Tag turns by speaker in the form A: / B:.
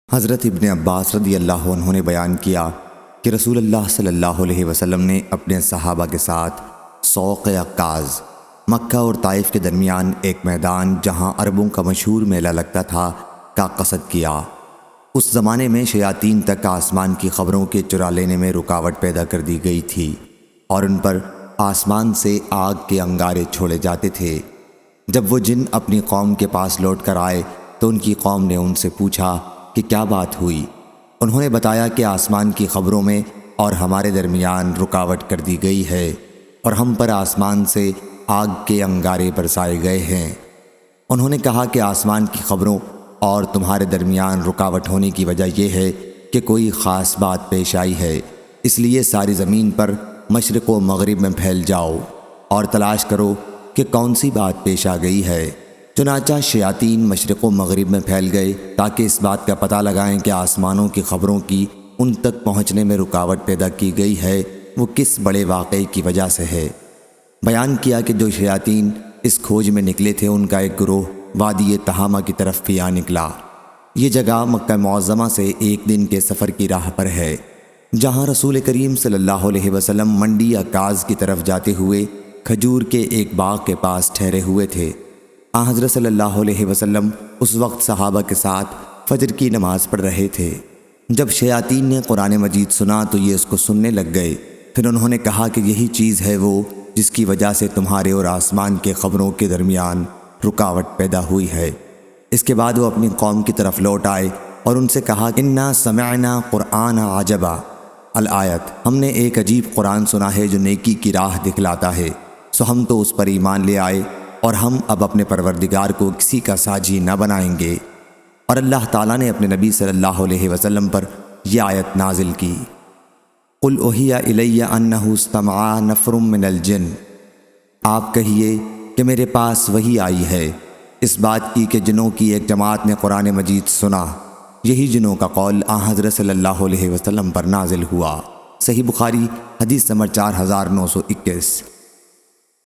A: حضرت ابن عباس رضی اللہ عنہ نے بیان کیا کہ رسول اللہ صلی اللہ علیہ وسلم نے اپنے صحابہ کے ساتھ سوق عکاظ، مکہ اور طائف کے درمیان ایک میدان جہاں عربوں کا مشہور میلہ لگتا تھا کا قصد کیا۔ اس زمانے میں شیاطین تک آسمان کی خبروں کے چرا لینے میں رکاوٹ پیدا کر دی گئی تھی اور ان پر آسمان سے آگ کے انگارے چھوڑے جاتے تھے۔ جب وہ جن اپنی قوم کے پاس لوٹ کر آئے تو ان کی قوم نے ان سے پوچھا کہ کیا بات ہوئی؟ انہوں نے بتایا کہ آسمان کی خبروں میں اور ہمارے درمیان رکاوٹ کر دی گئی ہے اور ہم پر آسمان سے آگ کے انگارے برسائے گئے ہیں۔ انہوں نے کہا کہ آسمان کی خبروں اور تمہارے درمیان رکاوٹ ہونے کی وجہ یہ ہے کہ کوئی خاص بات پیش آئی ہے، اس لیے ساری زمین پر مشرق و مغرب میں پھیل جاؤ اور تلاش کرو کہ کون سی بات پیش آ گئی ہے۔ چنانچہ شیاطین مشرق و مغرب میں پھیل گئے تاکہ اس بات کا پتہ لگائیں کہ آسمانوں کی خبروں کی ان تک پہنچنے میں رکاوٹ پیدا کی گئی ہے وہ کس بڑے واقعے کی وجہ سے ہے۔ بیان کیا کہ جو شیاطین اس کھوج میں نکلے تھے ان کا ایک گروہ وادی تہامہ کی طرف بھی آ نکلا۔ یہ جگہ مکہ معظمہ سے ایک دن کے سفر کی راہ پر ہے، جہاں رسول کریم صلی اللہ علیہ وسلم منڈی عکاظ کی طرف جاتے ہوئے کھجور کے ایک باغ کے پاس ٹھہرے ہوئے تھے۔ حضرت صلی اللہ علیہ وسلم اس وقت صحابہ کے ساتھ فجر کی نماز پڑھ رہے تھے۔ جب شیاطین نے قرآن مجید سنا تو یہ اس کو سننے لگ گئے۔ پھر انہوں نے کہا کہ یہی چیز ہے وہ جس کی وجہ سے تمہارے اور آسمان کے خبروں کے درمیان رکاوٹ پیدا ہوئی ہے۔ اس کے بعد وہ اپنی قوم کی طرف لوٹ آئے اور ان سے کہا انا سمعنا قرآن عجبا الآیت، ہم نے ایک عجیب قرآن سنا ہے جو نیکی کی راہ دکھلاتا ہے، سو ہم تو اس پر ایمان لے آئے اور ہم اب اپنے پروردگار کو کسی کا ساجی نہ بنائیں گے۔ اور اللہ تعالیٰ نے اپنے نبی صلی اللہ علیہ وسلم پر یہ آیت نازل کی، قل اوحی الی انہ استمع نفر من الجن، آپ کہیے کہ میرے پاس وحی آئی ہے اس بات کی کہ جنوں کی ایک جماعت نے قرآن مجید سنا، یہی جنوں کا قول حضرت صلی اللہ علیہ وسلم پر نازل ہوا۔ صحیح بخاری حدیث نمبر 4921۔